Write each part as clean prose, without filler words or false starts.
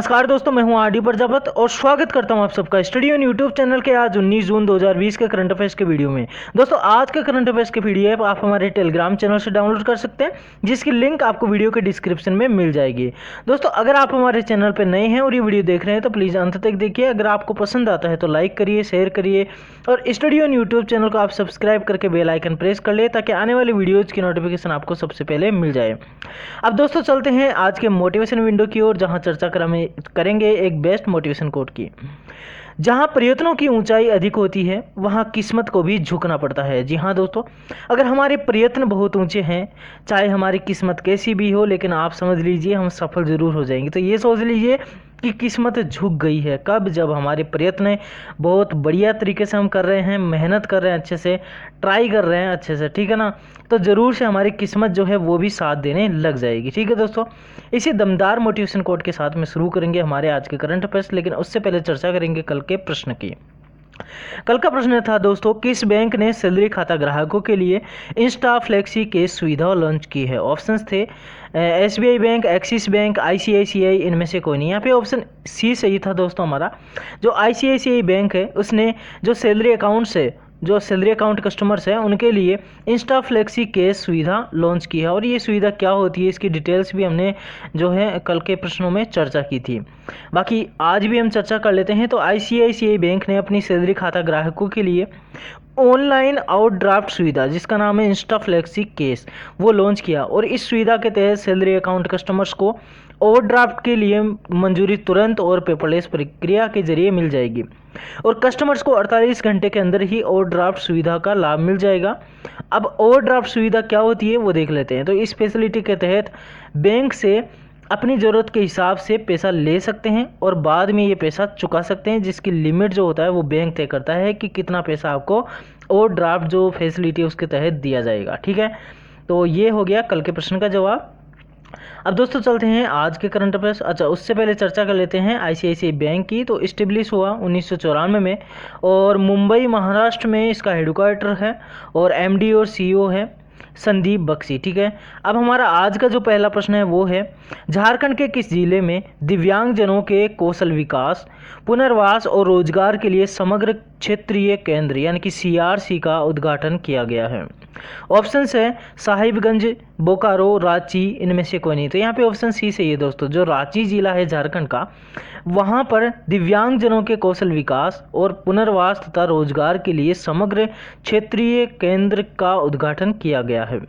नमस्कार दोस्तों, मैं हूं आरडी प्रजापत और स्वागत करता हूं आप सबका स्टडी ऑन यूट्यूब चैनल के आज 19 जून 2020 के करंट अफेयर्स के वीडियो में। दोस्तों, आज के करंट अफेयर्स के पीडीएफ आप हमारे टेलीग्राम चैनल से डाउनलोड कर सकते हैं, जिसकी लिंक आपको वीडियो के डिस्क्रिप्शन में मिल जाएगी। दोस्तों, अगर आप हमारे चैनल पर नए हैं और ये वीडियो देख रहे हैं तो प्लीज़ अंत तक देखिए। अगर आपको पसंद आता है तो लाइक करिए, शेयर करिए और स्टडी ऑन यूट्यूब चैनल को आप सब्सक्राइब करके बेल आइकन प्रेस कर ले ताकि आने वाली वीडियोज़ की नोटिफिकेशन आपको सबसे पहले मिल जाए। अब दोस्तों, चलते हैं आज के मोटिवेशन विंडो की ओर, जहां चर्चा करेंगे एक बेस्ट मोटिवेशन कोट की। जहां प्रयत्नों की ऊंचाई अधिक होती है वहां किस्मत को भी झुकना पड़ता है। जी हाँ दोस्तों, अगर हमारे प्रयत्न बहुत ऊंचे हैं, चाहे हमारी किस्मत कैसी भी हो, लेकिन आप समझ लीजिए हम सफल जरूर हो जाएंगे। तो ये सोच लीजिए कि किस्मत झुक गई है कब, जब हमारे प्रयत्न बहुत बढ़िया तरीके से हम कर रहे हैं, मेहनत कर रहे हैं, अच्छे से ट्राई कर रहे हैं अच्छे से, ठीक है ना। तो ज़रूर से हमारी किस्मत जो है वो भी साथ देने लग जाएगी। ठीक है दोस्तों, इसी दमदार मोटिवेशन कोट के साथ में शुरू करेंगे हमारे आज के करंट अफेयर्स, लेकिन उससे पहले चर्चा करेंगे कल के प्रश्न की। कल का प्रश्न था दोस्तों, किस बैंक ने सैलरी खाता ग्राहकों के लिए इंस्टा फ्लेक्सी कैश सुविधा लॉन्च की है। ऑप्शंस थे SBI bank, axis bank, ICICI, इनमें से कोई नहीं। यहाँ पे ऑप्शन सी सही था दोस्तों हमारा। जो आईसीआईसीआई बैंक है उसने जो सैलरी अकाउंट कस्टमर्स हैं उनके लिए इंस्टा फ्लेक्सी कैश सुविधा लॉन्च की है। और ये सुविधा क्या होती है, इसकी डिटेल्स भी हमने जो है कल के प्रश्नों में चर्चा की थी। बाकी आज भी हम चर्चा कर लेते हैं। तो आईसीआईसीआई बैंक ने अपनी सैलरी खाता ग्राहकों के लिए ऑनलाइन आउटड्राफ्ट सुविधा, जिसका नाम है इंस्टा फ्लेक्सी कैश, वो लॉन्च किया। और इस सुविधा के तहत सैलरी अकाउंट कस्टमर्स को ओवरड्राफ्ट के लिए मंजूरी तुरंत और पेपरलेस प्रक्रिया के जरिए मिल जाएगी और कस्टमर्स को 48 घंटे के अंदर ही ओवरड्राफ्ट सुविधा का लाभ मिल जाएगा। अब ओवरड्राफ्ट सुविधा क्या होती है वो देख लेते हैं। तो इस फैसिलिटी के तहत बैंक से अपनी ज़रूरत के हिसाब से पैसा ले सकते हैं और बाद में ये पैसा चुका सकते हैं, जिसकी लिमिट जो होता है वो बैंक तय करता है कि कितना पैसा आपको ओवरड्राफ्ट जो फैसिलिटी उसके तहत दिया जाएगा। ठीक है, तो ये हो गया कल के प्रश्न का जवाब। अब दोस्तों चलते हैं आज के करंट अफेयर्स। अच्छा, उससे पहले चर्चा कर लेते हैं आईसीआईसीआई बैंक की। तो इस्टेब्लिश हुआ 1994 में और मुंबई महाराष्ट्र में इसका हेडक्वार्टर है और एमडी और सीईओ है संदीप बख्शी। ठीक है, अब हमारा आज का जो पहला प्रश्न है वो है, झारखंड के किस जिले में दिव्यांगजनों के कौशल विकास, पुनर्वास और रोजगार के लिए समग्र क्षेत्रीय केंद्र यानी कि सीआरसी का उद्घाटन किया गया है। ऑप्शंस है साहिबगंज, बोकारो, रांची, इनमें से कोई नहीं। तो यहाँ पे ऑप्शन सी सही है दोस्तों। जो रांची जिला है झारखंड का, वहाँ पर दिव्यांगजनों के कौशल विकास और पुनर्वास तथा रोजगार के लिए समग्र क्षेत्रीय केंद्र का उद्घाटन किया गया है।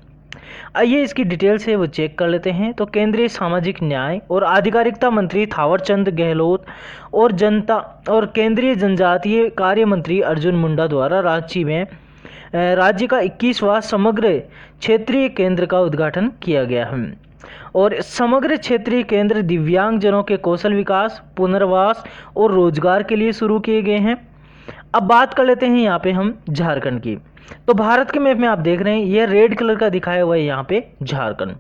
आइए इसकी डिटेल से वो चेक कर लेते हैं। तो केंद्रीय सामाजिक न्याय और आधिकारिकता मंत्री थावरचंद गहलोत और केंद्रीय जनजातीय कार्य मंत्री अर्जुन मुंडा द्वारा रांची में राज्य का 21वां समग्र क्षेत्रीय केंद्र का उद्घाटन किया गया है। और समग्र क्षेत्रीय केंद्र दिव्यांगजनों के कौशल विकास, पुनर्वास और रोजगार के लिए शुरू किए गए हैं। अब बात कर लेते हैं यहाँ पे हम झारखंड की। तो भारत के मैप में आप देख रहे हैं ये रेड कलर का दिखाया हुआ है यहाँ पे झारखंड।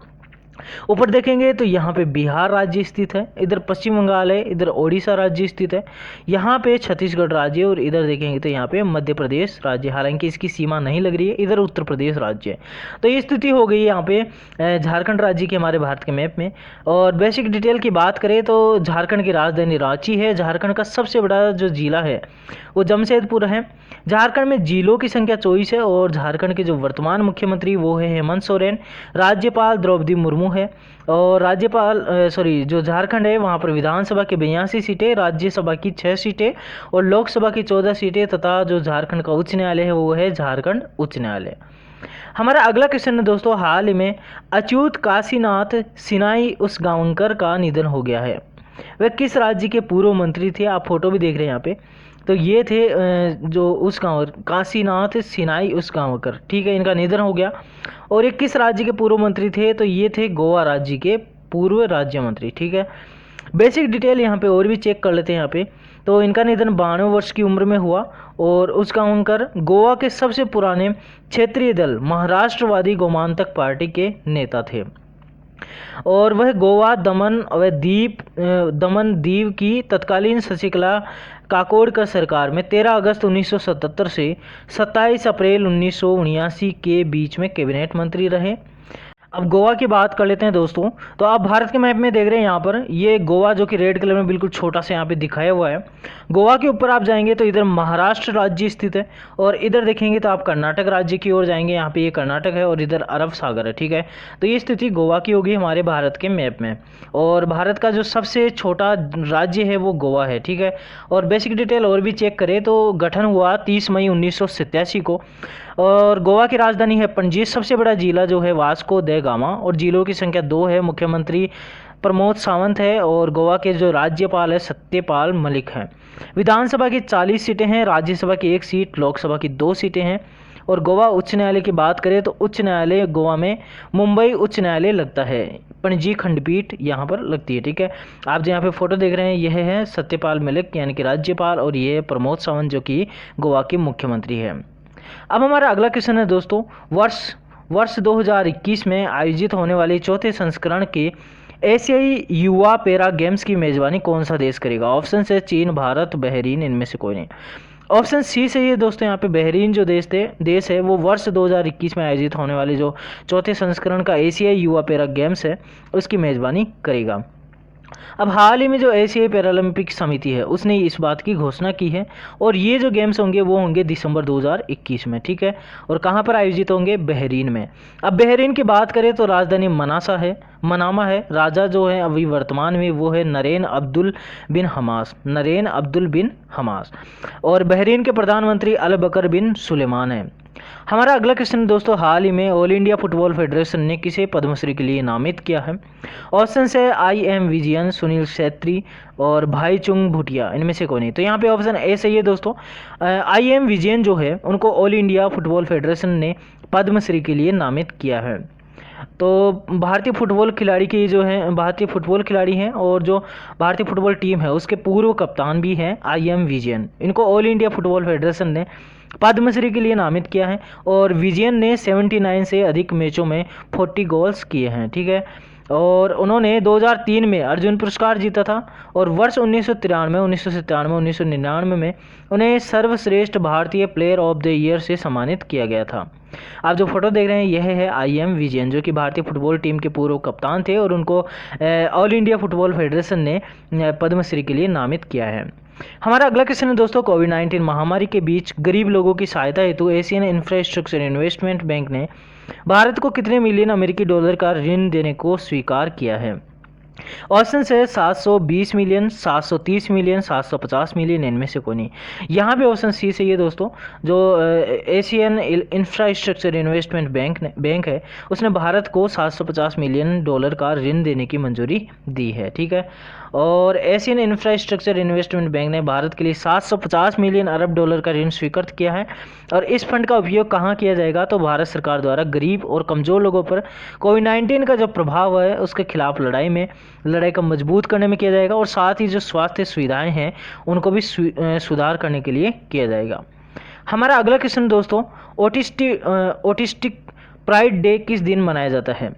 ऊपर देखेंगे तो यहाँ पे बिहार राज्य स्थित है, इधर पश्चिम बंगाल है, इधर ओडिशा राज्य स्थित है, यहाँ पे छत्तीसगढ़ राज्य और इधर देखेंगे तो यहाँ पे मध्य प्रदेश राज्य। हालांकि इसकी सीमा नहीं लग रही है, इधर उत्तर प्रदेश राज्य है। तो ये स्थिति हो गई यहाँ पे झारखंड राज्य की हमारे भारत के मैप में। और बेसिक डिटेल की बात करें तो झारखंड की राजधानी रांची है। झारखंड का सबसे बड़ा जो जिला है वो जमशेदपुर है। झारखंड में जिलों की संख्या 24 है और झारखंड के जो वर्तमान मुख्यमंत्री वो है हेमंत सोरेन। राज्यपाल द्रौपदी मुर्मू है और जो झारखंड है वहाँ पर विधानसभा की 82 सीटें, राज्यसभा की 6 सीटें और लोकसभा की 14 सीटें तथा जो झारखंड का उच्च न्यायालय है वो है झारखंड उच्च न्यायालय। हमारा अगला क्वेश्चन है दोस्तों, हाल ही में अच्युत काशीनाथ सिनाई उसगांवकर का निधन हो गया है। वह किस राज्य के पूर्व मंत्री थे, आप फोटो भी देख रहे हैं यहाँ पे। तो ये थे जो काशीनाथ सिनाई उसगांवकर। ठीक है, इनका निधन हो गया। और ये किस राज्य के पूर्व मंत्री थे, तो ये थे गोवा राज्य के पूर्व राज्य मंत्री। ठीक है, बेसिक डिटेल यहाँ पे और भी चेक कर लेते हैं यहाँ पे। तो इनका निधन 92 वर्ष की उम्र में हुआ और उसगांवकर गोवा के सबसे पुराने क्षेत्रीय दल महाराष्ट्रवादी गोमांतक पार्टी के नेता थे और वह गोवा, दमन दीव की तत्कालीन शशिकला काकोडकर सरकार में 13 अगस्त 1977 से 27 अप्रैल 1979 के बीच में कैबिनेट मंत्री रहे। अब गोवा की बात कर लेते हैं दोस्तों। तो आप भारत के मैप में देख रहे हैं यहाँ पर ये गोवा जो कि रेड कलर में बिल्कुल छोटा सा यहाँ पे दिखाया हुआ है। गोवा के ऊपर आप जाएंगे तो इधर महाराष्ट्र राज्य स्थित है, और इधर देखेंगे तो आप कर्नाटक राज्य की ओर जाएंगे, यहाँ पे ये कर्नाटक है और इधर अरब सागर है। ठीक है, तो ये स्थिति गोवा की होगी हमारे भारत के मैप में। और भारत का जो सबसे छोटा राज्य है वो गोवा है। ठीक है, और बेसिक डिटेल और भी चेक करें तो गठन हुआ 30 मई 1987 को, और गोवा की राजधानी है पणजी। सबसे बड़ा जिला जो है वास्को द गामा, और जिलों की संख्या 2 है। मुख्यमंत्री प्रमोद सावंत है, और गोवा के जो राज्यपाल है सत्यपाल मलिक हैं। विधानसभा की 40 सीटें हैं, राज्यसभा की 1 सीट, लोकसभा की 2 सीटें हैं। और गोवा उच्च न्यायालय की बात करें तो उच्च न्यायालय गोवा में मुंबई उच्च न्यायालय लगता है, पणजी खंडपीठ यहाँ पर लगती है। ठीक है, आप जो यहाँ पे फोटो देख रहे हैं यह है सत्यपाल मलिक यानी कि राज्यपाल, और ये है प्रमोद सावंत जो कि गोवा के मुख्यमंत्री है। अब हमारा अगला क्वेश्चन है दोस्तों, वर्ष 2021 में आयोजित होने वाले चौथे संस्करण के एशियाई युवा पैरा गेम्स की मेजबानी कौन सा देश करेगा? ऑप्शन है चीन, भारत, बहरीन, इनमें से कोई नहीं। ऑप्शन सी सही है दोस्तों। यहाँ पे बहरीन जो देश है वो वर्ष 2021 में आयोजित होने वाले जो चौथे संस्करण का एशियाई युवा पैरा गेम्स है उसकी मेजबानी करेगा। अब हाल ही में जो एशियाई पैरालंपिक समिति है उसने इस बात की घोषणा की है, और ये जो गेम्स होंगे वो होंगे दिसंबर 2021 में। ठीक है, और कहाँ पर आयोजित होंगे? बहरीन में। अब बहरीन की बात करें तो राजधानी मनामा है। राजा जो है अभी वर्तमान में वो है नरेन अब्दुल बिन हमास, और बहरीन के प्रधानमंत्री अल बकर बिन सुलेमान है। हमारा अगला क्वेश्चन दोस्तों, हाल ही में ऑल इंडिया फुटबॉल फेडरेशन ने किसे पद्मश्री के लिए नामित किया है? ऑप्शन है IM विजयन, सुनील छेत्री और भाई चुंग भूटिया, इनमें से कोई नहीं। तो यहाँ पे ऑप्शन ए सही है दोस्तों। IM विजयन जो है उनको ऑल इंडिया फुटबॉल फेडरेशन ने पद्मश्री के लिए नामित किया है। तो भारतीय फुटबॉल खिलाड़ी हैं, और जो भारतीय फुटबॉल टीम है उसके पूर्व कप्तान भी हैं IM विजयन। इनको ऑल इंडिया फुटबॉल फेडरेशन ने पद्मश्री के लिए नामित किया है, और विजयन ने 79 से अधिक मैचों में 40 गोल्स किए हैं। ठीक है, और उन्होंने 2003 में अर्जुन पुरस्कार जीता था, और वर्ष 1993, 1999 में उन्हें सर्वश्रेष्ठ भारतीय प्लेयर ऑफ द ईयर से सम्मानित किया गया था। आप जो फोटो देख रहे हैं यह है IM विजयन जो कि भारतीय फुटबॉल टीम के पूर्व कप्तान थे, और उनको ऑल इंडिया फुटबॉल फेडरेशन ने पद्मश्री के लिए नामित किया है। हमारा अगला क्वेश्चन है दोस्तों, कोविड-19 महामारी के बीच गरीब लोगों की सहायता हेतु एशियन इंफ्रास्ट्रक्चर इन्वेस्टमेंट बैंक ने भारत को कितने मिलियन अमेरिकी डॉलर का ऋण देने को स्वीकार किया है? ऑप्शन है 720 मिलियन, 730 मिलियन, 750 मिलियन, इनमें से कोई नहीं। यहाँ पे ऑप्शन सी सही है दोस्तों। जो एशियन इंफ्रास्ट्रक्चर इन्वेस्टमेंट बैंक है उसने भारत को 750 मिलियन डॉलर का ऋण देने की मंजूरी दी है। ठीक है, और एशियन इंफ्रास्ट्रक्चर इन्वेस्टमेंट बैंक ने भारत के लिए 750 मिलियन अरब डॉलर का ऋण स्वीकृत किया है। और इस फंड का उपयोग कहाँ किया जाएगा? तो भारत सरकार द्वारा गरीब और कमज़ोर लोगों पर कोविड-19 का जो प्रभाव है उसके खिलाफ लड़ाई को मजबूत करने में किया जाएगा, और साथ ही जो स्वास्थ्य सुविधाएं हैं उनको भी सुधार करने के लिए किया जाएगा। हमारा अगला क्वेश्चन दोस्तों, ऑटिस्टिक प्राइड डे किस दिन मनाया जाता है?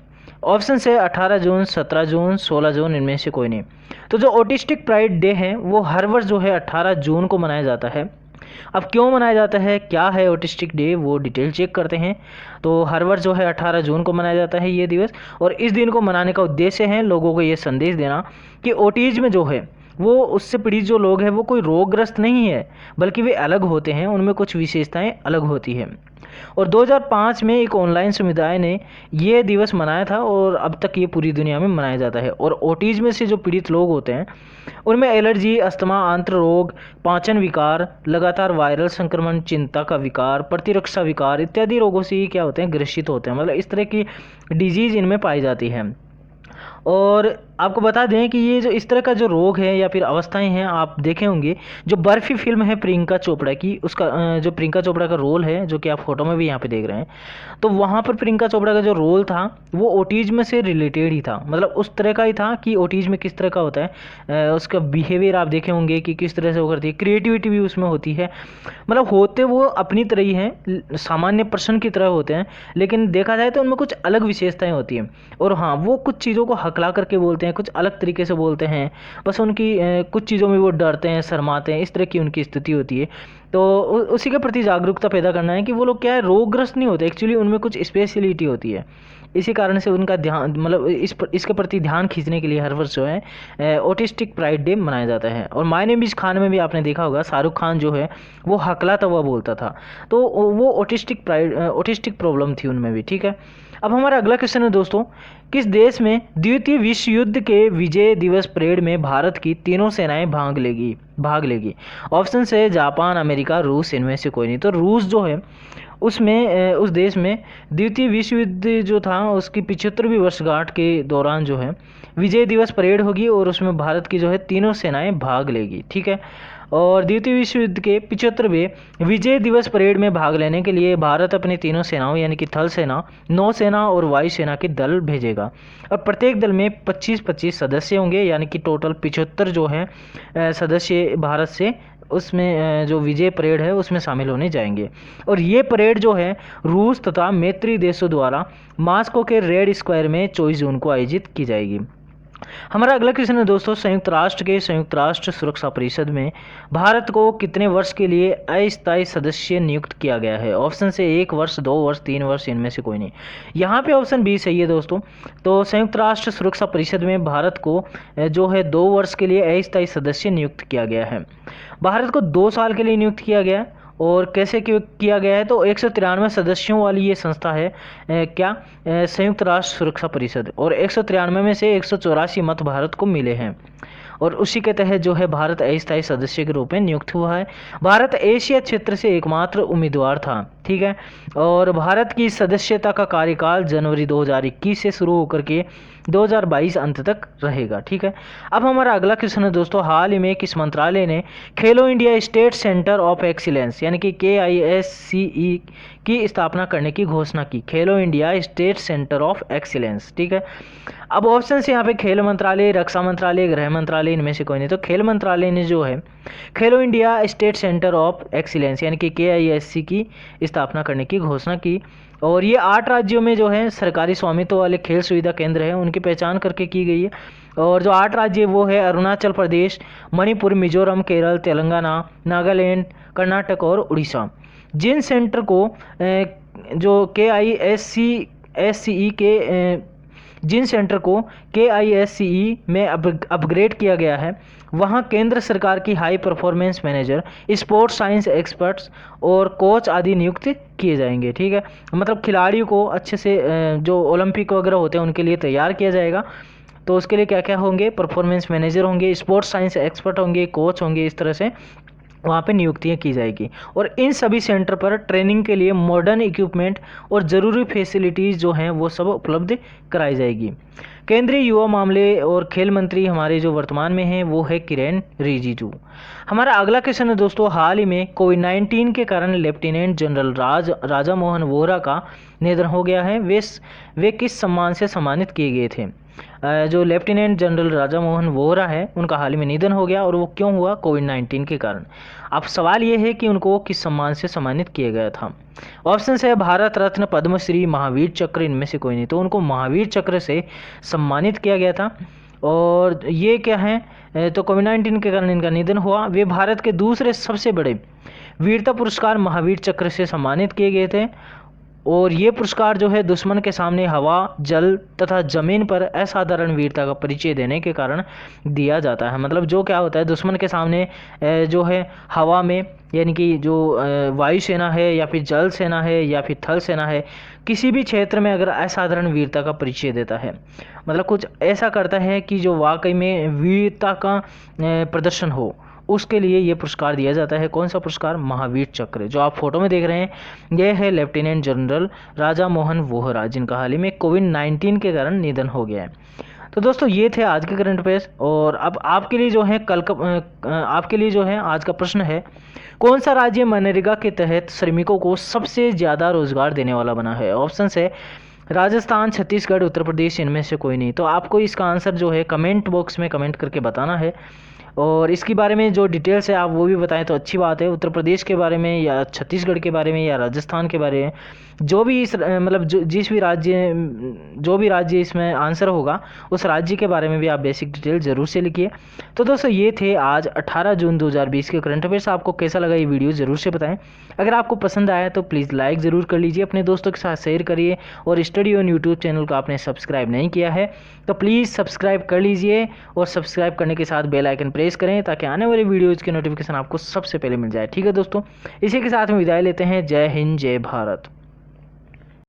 ऑप्शन है 18 जून, 17 जून, 16 जून, इनमें से कोई नहीं। तो जो ऑटिस्टिक प्राइड डे है वो हर वर्ष जो है 18 जून को मनाया जाता है। अब क्यों मनाया जाता है, क्या है ऑटिस्टिक डे, वो डिटेल चेक करते हैं। तो हर वर्ष जो है 18 जून को मनाया जाता है ये दिवस, और इस दिन को मनाने का उद्देश्य है लोगों को ये संदेश देना कि ऑटिज्म जो है वो उससे पीड़ित जो लोग हैं वो कोई रोगग्रस्त नहीं है, बल्कि वे अलग होते हैं, उनमें कुछ विशेषताएं अलग होती हैं। और 2005 में एक ऑनलाइन समुदाय ने ये दिवस मनाया था, और अब तक ये पूरी दुनिया में मनाया जाता है। और ऑटिज्म से जो पीड़ित लोग होते हैं उनमें एलर्जी, अस्थमा, आंत्र रोग, पाचन विकार, लगातार वायरल संक्रमण, चिंता का विकार, प्रतिरक्षा विकार इत्यादि रोगों से ये क्या होते हैं, ग्रसित होते हैं। मतलब इस तरह की डिजीज़ इनमें पाई जाती है। और आपको बता दें कि ये जो इस तरह का जो रोग है या फिर अवस्थाएं हैं, आप देखे होंगे जो बर्फी फिल्म है प्रियंका चोपड़ा की, उसका जो प्रियंका चोपड़ा का रोल है जो कि आप फोटो में भी यहाँ पे देख रहे हैं, तो वहाँ पर प्रियंका चोपड़ा का जो रोल था वो ऑटिज्म से रिलेटेड ही था। मतलब उस तरह का ही था कि ऑटिज्म किस तरह का होता है, उसका बिहेवियर आप देखे होंगे कि किस तरह से वो करती है, क्रिएटिविटी भी उसमें होती है। मतलब होते वो अपनी तरह ही हैं, सामान्य पर्सन की तरह होते हैं, लेकिन देखा जाए तो उनमें कुछ अलग विशेषताएँ होती हैं। और हाँ, वो कुछ चीज़ों को हकला करके बोलते हैं, कुछ अलग तरीके से बोलते हैं, बस उनकी कुछ चीज़ों में वो डरते हैं, शर्माते हैं, इस तरह की उनकी स्थिति होती है। तो उसी के प्रति जागरूकता पैदा करना है कि वो लोग क्या है, रोगग्रस्त नहीं होते, एक्चुअली उनमें कुछ स्पेशलिटी होती है। इसी कारण से उनका ध्यान मतलब इसके प्रति ध्यान खींचने के लिए हर वर्ष जो है ऑटिस्टिक प्राइड डे मनाया जाता है। और माय नेम इज़ खान में भी आपने देखा होगा शाहरुख खान जो है वो हकलाता हुआ बोलता था, तो वो ऑटिस्टिक प्रॉब्लम थी उनमें भी, ठीक है। अब हमारा अगला क्वेश्चन है दोस्तों, किस देश में द्वितीय विश्व युद्ध के विजय दिवस परेड में भारत की तीनों सेनाएं भाग लेगी? ऑप्शन है जापान, अमेरिका, रूस, इनमें से कोई नहीं। तो रूस जो है उसमें उस देश में द्वितीय विश्व युद्ध जो था उसकी 75वीं वर्षगांठ के दौरान जो है विजय दिवस परेड होगी और उसमें भारत की जो है तीनों सेनाएं भाग लेगी, ठीक है। और द्वितीय विश्व युद्ध के 75वें विजय दिवस परेड में भाग लेने के लिए भारत अपनी तीनों सेनाओं यानी कि थल सेना, नौसेना और वायुसेना के दल भेजेगा। और प्रत्येक दल में 25-25 सदस्य होंगे, यानी कि टोटल 75 जो है सदस्य भारत से उसमें जो विजय परेड है उसमें शामिल होने जाएंगे। और ये परेड जो है रूस तथा मैत्री देशों द्वारा मॉस्को के रेड स्क्वायर में 24 जून को आयोजित की जाएगी। हमारा अगला क्वेश्चन है दोस्तों, संयुक्त राष्ट्र सुरक्षा परिषद में भारत को कितने वर्ष के लिए अस्थायी सदस्य नियुक्त किया गया है? ऑप्शन से 1 वर्ष, 2 वर्ष, 3 वर्ष, इनमें से कोई नहीं। यहाँ पे ऑप्शन बी सही है दोस्तों। तो संयुक्त राष्ट्र सुरक्षा परिषद में भारत को जो है 2 वर्ष के लिए अस्थायी सदस्य नियुक्त किया गया है। भारत को 2 साल के लिए नियुक्त किया गया है। और कैसे किया गया है? तो 193 सदस्यों वाली ये संस्था है संयुक्त राष्ट्र सुरक्षा परिषद, और 193 में से 184 मत भारत को मिले हैं और उसी के तहत जो है भारत अस्थायी सदस्य के रूप में नियुक्त हुआ है। भारत एशिया क्षेत्र से एकमात्र उम्मीदवार था, ठीक है। और भारत की सदस्यता का कार्यकाल जनवरी 2021 से शुरू होकर के 2022 अंत तक रहेगा, ठीक है। अब हमारा अगला क्वेश्चन है दोस्तों, हाल ही में किस मंत्रालय ने खेलो India state centre of excellence यानी कि KISCE की स्थापना करने की घोषणा की? खेलो India state centre of excellence, ठीक है। अब ऑप्शन से यहाँ पे खेल मंत्रालय, रक्षा मंत्रालय, गृह मंत्रालय, इनमें से कोई नहीं। तो खेल मंत्रालय ने जो है खेलो India state centre of excellence यानी कि KISC की स्थापना करने की घोषणा की। और ये 8 राज्यों में जो है सरकारी स्वामित्व वाले खेल सुविधा केंद्र है उनकी पहचान करके की गई है। और जो 8 राज्य वो है अरुणाचल प्रदेश, मणिपुर, मिजोरम, केरल, तेलंगाना, नागालैंड, कर्नाटक और उड़ीसा। जिन सेंटर को जो KISCE के जिन सेंटर को KISCE में अपग्रेड किया गया है वहाँ केंद्र सरकार की high performance manager, sports science experts और कोच आदि नियुक्त किए जाएंगे, ठीक है। मतलब खिलाड़ियों को अच्छे से जो ओलंपिक वगैरह होते हैं उनके लिए तैयार किया जाएगा। तो उसके लिए क्या क्या होंगे? परफॉर्मेंस मैनेजर होंगे, स्पोर्ट्स साइंस एक्सपर्ट होंगे, कोच होंगे, इस तरह से वहाँ पे नियुक्तियाँ की जाएगी। और इन सभी सेंटर पर ट्रेनिंग के लिए मॉडर्न इक्विपमेंट और ज़रूरी फैसिलिटीज़ जो हैं वो सब उपलब्ध कराई जाएगी। केंद्रीय युवा मामले और खेल मंत्री हमारे जो वर्तमान में हैं वो है किरेन रिजिजू। हमारा अगला क्वेश्चन है दोस्तों, हाल ही में कोविड-19 के कारण लेफ्टिनेंट जनरल राजा मोहन वोहरा का निधन हो गया है। वे किस सम्मान से सम्मानित किए गए थे? जो लेफ्टिनेंट जनरल राजा मोहन वोहरा है उनका हाल ही में निधन हो गया, और वो क्यों हुआ? कोविड-19 के कारण। अब सवाल ये है कि उनको किस सम्मान से सम्मानित किया गया था? ऑप्शन है भारत रत्न, पद्मश्री, महावीर चक्र, इनमें से कोई नहीं। तो उनको महावीर चक्र से सम्मानित किया गया था। और ये क्या है? तो कोविड-19 के कारण इनका निधन हुआ। वे भारत के दूसरे सबसे बड़े वीरता पुरस्कार महावीर चक्र से सम्मानित किए गए थे। और ये पुरस्कार जो है दुश्मन के सामने हवा, जल तथा जमीन पर असाधारण वीरता का परिचय देने के कारण दिया जाता है। मतलब जो क्या होता है, दुश्मन के सामने जो है हवा में यानी कि जो वायुसेना है या फिर जल सेना है या फिर थल सेना है, किसी भी क्षेत्र में अगर असाधारण वीरता का परिचय देता है, मतलब कुछ ऐसा करता है कि जो वाकई में वीरता का प्रदर्शन हो, उसके लिए ये पुरस्कार दिया जाता है। कौन सा पुरस्कार? महावीर चक्र। जो आप फोटो में देख रहे हैं ये है लेफ्टिनेंट जनरल राजा मोहन वोहरा, जिनका हाल ही में कोविड-19 के कारण निधन हो गया है। तो दोस्तों ये थे आज के करंट अफेयर्स। और अब आपके लिए जो है आपके लिए जो है आज का प्रश्न है, कौन सा राज्य मनरेगा के तहत श्रमिकों को सबसे ज़्यादा रोजगार देने वाला बना है? ऑप्शन है राजस्थान, छत्तीसगढ़, उत्तर प्रदेश, इनमें से कोई नहीं। तो आपको इसका आंसर जो है कमेंट बॉक्स में कमेंट करके बताना है। और इसके बारे में जो डिटेल्स है आप वो भी बताएं तो अच्छी बात है। उत्तर प्रदेश के बारे में या छत्तीसगढ़ के बारे में या राजस्थान के बारे में, जो भी जिस भी राज्य जो भी राज्य इसमें आंसर होगा उस राज्य के बारे में भी आप बेसिक डिटेल जरूर से लिखिए। तो दोस्तों ये थे आज 18 जून 2020 के करंट अफेयर्स। आपको कैसा लगा ये वीडियो ज़रूर से बताएं। अगर आपको पसंद आया तो प्लीज़ लाइक ज़रूर कर लीजिए, अपने दोस्तों के साथ शेयर करिए, और स्टडी ऑन यूट्यूब चैनल को आपने सब्सक्राइब नहीं किया है तो प्लीज़ सब्सक्राइब कर लीजिए, और सब्सक्राइब करने के साथ बेल आइकन प्रेस करें ताकि आने वाली वीडियोज़ की नोटिफिकेशन आपको सबसे पहले मिल जाए। ठीक है दोस्तों, इसी के साथ में विदाई लेते हैं। जय हिंद, जय भारत।